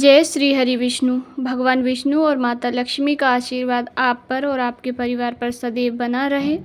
जय श्री हरि विष्णु। भगवान विष्णु और माता लक्ष्मी का आशीर्वाद आप पर और आपके परिवार पर सदैव बना रहे।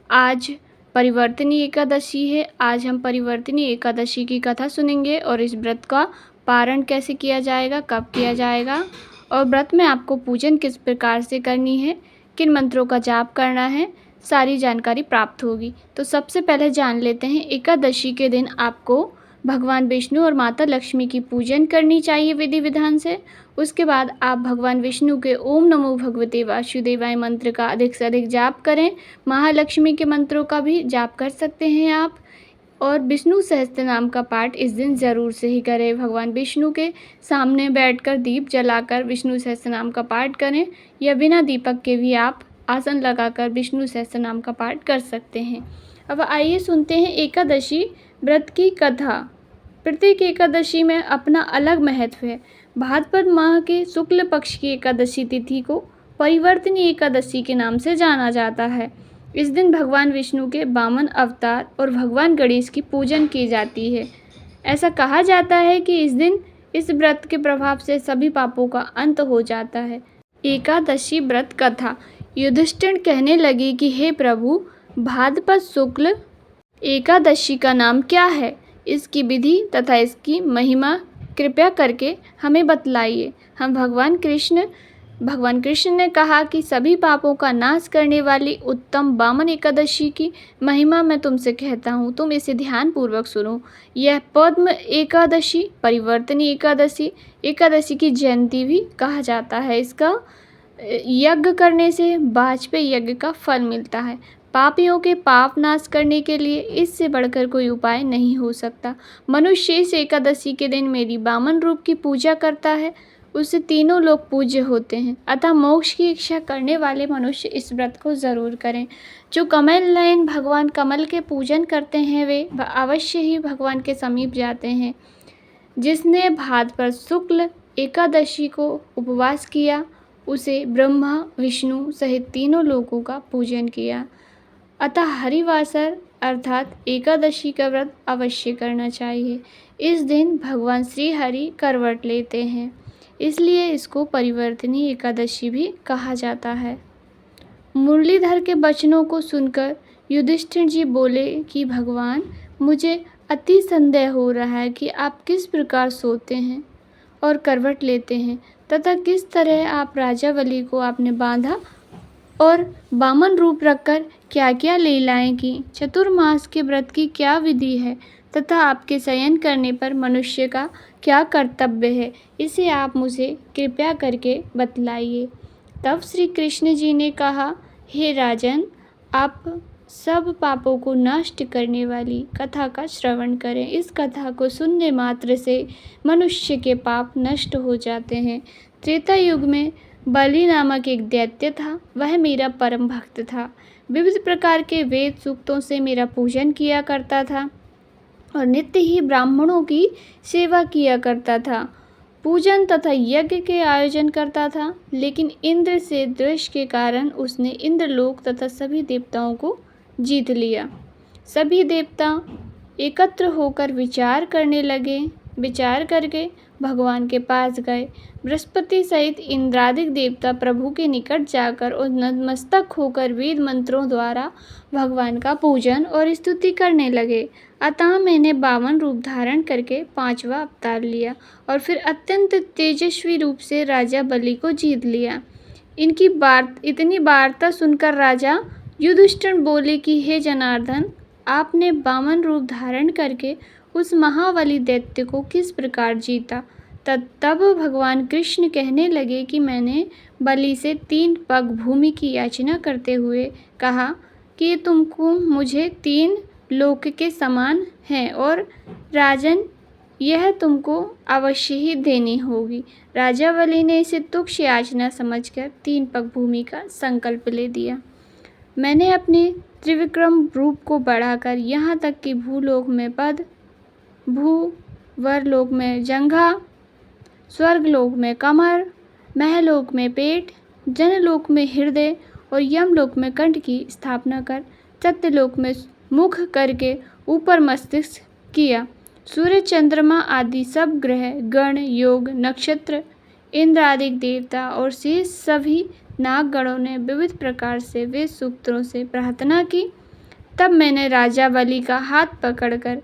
आज परिवर्तनी एकादशी है। आज हम परिवर्तनी एकादशी की कथा सुनेंगे और इस व्रत का पारण कैसे किया जाएगा, कब किया जाएगा और व्रत में आपको पूजन किस प्रकार से करनी है, किन मंत्रों का जाप करना है, सारी जानकारी प्राप्त होगी। तो सबसे पहले जान लेते हैं, एकादशी के दिन आपको भगवान विष्णु और माता लक्ष्मी की पूजन करनी चाहिए विधि विधान से। उसके बाद आप भगवान विष्णु के ओम नमो भगवते वासुदेवाय मंत्र का अधिक से अधिक जाप करें। महालक्ष्मी के मंत्रों का भी जाप कर सकते हैं आप। और विष्णु सहस्त्र नाम का पाठ इस दिन ज़रूर से ही करें। भगवान विष्णु के सामने बैठकर दीप जलाकर विष्णु सहस्त्र नाम का पाठ करें, या बिना दीपक के भी आप आसन लगाकर विष्णु सहस्त्र नाम का पाठ कर सकते हैं। अब आइए सुनते हैं एकादशी व्रत की कथा। प्रत्येक एकादशी में अपना अलग महत्व है। भाद्रपद माह के शुक्ल पक्ष की एकादशी तिथि को परिवर्तनी एकादशी के नाम से जाना जाता है। इस दिन भगवान विष्णु के वामन अवतार और भगवान गणेश की पूजन की जाती है। ऐसा कहा जाता है कि इस दिन इस व्रत के प्रभाव से सभी पापों का अंत हो जाता है। एकादशी व्रत कथा। युधिष्ठिर कहने लगे कि हे प्रभु, भाद्रपद शुक्ल एकादशी का नाम क्या है, इसकी विधि तथा इसकी महिमा कृपया करके हमें बतलाइए। भगवान कृष्ण ने कहा कि सभी पापों का नाश करने वाली उत्तम वामन एकादशी की महिमा मैं तुमसे कहता हूँ, तुम इसे ध्यान पूर्वक सुनो। यह पद्म एकादशी, परिवर्तनी एकादशी की जयंती भी कहा जाता है। इसका यज्ञ करने से वाजपेयी यज्ञ का फल मिलता है। पापियों के पाप नाश करने के लिए इससे बढ़कर कोई उपाय नहीं हो सकता। मनुष्य इस एकादशी के दिन मेरी वामन रूप की पूजा करता है, उससे तीनों लोग पूज्य होते हैं। अतः मोक्ष की इच्छा करने वाले मनुष्य इस व्रत को ज़रूर करें। जो कमल नयन भगवान कमल के पूजन करते हैं वे अवश्य ही भगवान के समीप जाते हैं। जिसने भाद्रपद शुक्ल एकादशी को उपवास किया उसे ब्रह्मा विष्णु सहित तीनों लोगों का पूजन किया। अतः हरिवासर अर्थात एकादशी का व्रत अवश्य करना चाहिए। इस दिन भगवान श्री हरि करवट लेते हैं, इसलिए इसको परिवर्तनी एकादशी भी कहा जाता है। मुरलीधर के वचनों को सुनकर युधिष्ठिर जी बोले कि भगवान, मुझे अति संदेह हो रहा है कि आप किस प्रकार सोते हैं और करवट लेते हैं तथा किस तरह आप राजा बलि को आपने बांधा और वामन रूप रखकर क्या क्या लीलाएं की। चतुर्मास के व्रत की क्या विधि है तथा आपके शयन करने पर मनुष्य का क्या कर्तव्य है, इसे आप मुझे कृपया करके बतलाइए। तब श्री कृष्ण जी ने कहा, हे राजन, आप सब पापों को नष्ट करने वाली कथा का श्रवण करें। इस कथा को सुनने मात्र से मनुष्य के पाप नष्ट हो जाते हैं। त्रेता युग में बलि नामक एक दैत्य था। वह मेरा परम भक्त था। विविध प्रकार के वेद सूक्तों से मेरा पूजन किया करता था और नित्य ही ब्राह्मणों की सेवा किया करता था, पूजन तथा यज्ञ के आयोजन करता था। लेकिन इंद्र से द्वेष के कारण उसने इंद्रलोक तथा सभी देवताओं को जीत लिया। सभी देवता एकत्र होकर विचार करने लगे। विचार करके भगवान के पास गए। बृहस्पति सहित इंद्रादिक देवता प्रभु के निकट जाकर और नतमस्तक होकर वेद मंत्रों द्वारा भगवान का पूजन और स्तुति करने लगे। अतः मैंने 52 रूप धारण करके 5वां अवतार लिया और फिर अत्यंत तेजस्वी रूप से राजा बलि को जीत लिया। इतनी वार्ता सुनकर राजा युधिष्ठिर बोले कि हे जनार्दन, आपने 52 रूप धारण करके उस महाबली दैत्य को किस प्रकार जीता। तब भगवान कृष्ण कहने लगे कि मैंने बलि से 3 पग भूमि की याचना करते हुए कहा कि तुमको मुझे 3 लोक के समान है और राजन, यह तुमको अवश्य ही देनी होगी। राजा बलि ने इसे तुच्छ याचना समझकर 3 पग भूमि का संकल्प ले दिया। मैंने अपने त्रिविक्रम रूप को बढ़ाकर यहाँ तक कि भूलोक में पद, भूवरलोक में जंघा, स्वर्गलोक में कमर, महलोक में पेट, जनलोक में हृदय और यमलोक में कंठ की स्थापना कर सत्यलोक में मुख करके ऊपर मस्तिष्क किया। सूर्य, चंद्रमा आदि सब ग्रह, गण, योग, नक्षत्र, इंद्र आदि देवता और शेष सभी नागगणों ने विविध प्रकार से वेद सूक्तों से प्रार्थना की। तब मैंने राजा बलि का हाथ पकड़कर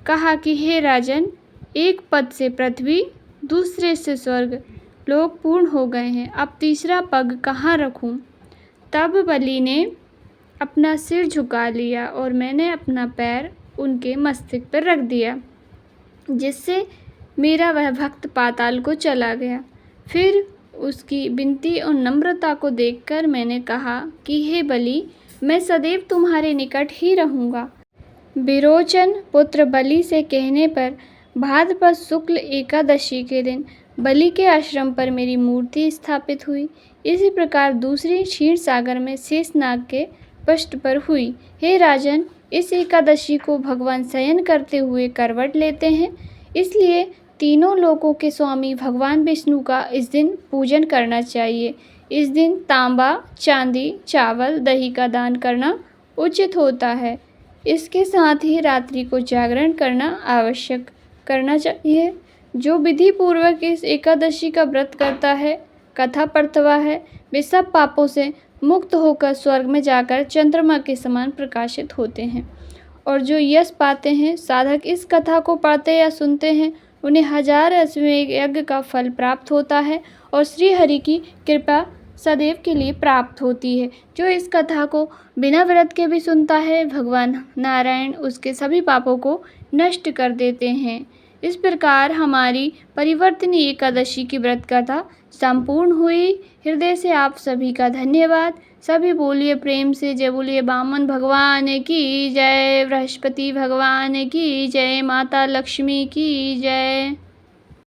कहा कि हे राजन, एक पद से पृथ्वी, दूसरे से स्वर्ग लोक पूर्ण हो गए हैं, अब तीसरा पग कहाँ रखूं? तब बलि ने अपना सिर झुका लिया और मैंने अपना पैर उनके मस्तक पर रख दिया, जिससे मेरा वह भक्त पाताल को चला गया। फिर उसकी विनती और नम्रता को देखकर मैंने कहा कि हे बलि, मैं सदैव तुम्हारे निकट ही रहूँगा। विरोचन पुत्र बलि से कहने पर भाद्रपद शुक्ल एकादशी के दिन बलि के आश्रम पर मेरी मूर्ति स्थापित हुई। इसी प्रकार दूसरी क्षीर सागर में शेषनाग के पृष्ठ पर हुई। हे राजन, इस एकादशी को भगवान शयन करते हुए करवट लेते हैं, इसलिए तीनों लोकों के स्वामी भगवान विष्णु का इस दिन पूजन करना चाहिए। इस दिन तांबा, चांदी, चावल, दही का दान करना उचित होता है। इसके साथ ही रात्रि को जागरण करना आवश्यक करना चाहिए। जो विधि पूर्वक इस एकादशी का व्रत करता है, कथा पढ़ता है, वे सब पापों से मुक्त होकर स्वर्ग में जाकर चंद्रमा के समान प्रकाशित होते हैं। और जो यश पाते हैं, साधक इस कथा को पढ़ते या सुनते हैं, उन्हें 1000 अश्वमेध यज्ञ का फल प्राप्त होता है और श्री हरि की कृपा सदैव के लिए प्राप्त होती है। जो इस कथा को बिना व्रत के भी सुनता है, भगवान नारायण उसके सभी पापों को नष्ट कर देते हैं। इस प्रकार हमारी परिवर्तनी एकादशी की व्रत कथा संपूर्ण हुई। हृदय से आप सभी का धन्यवाद। सभी बोलिए प्रेम से जय। बोलिए वामन भगवान की जय, बृहस्पति भगवान की जय, माता लक्ष्मी की जय।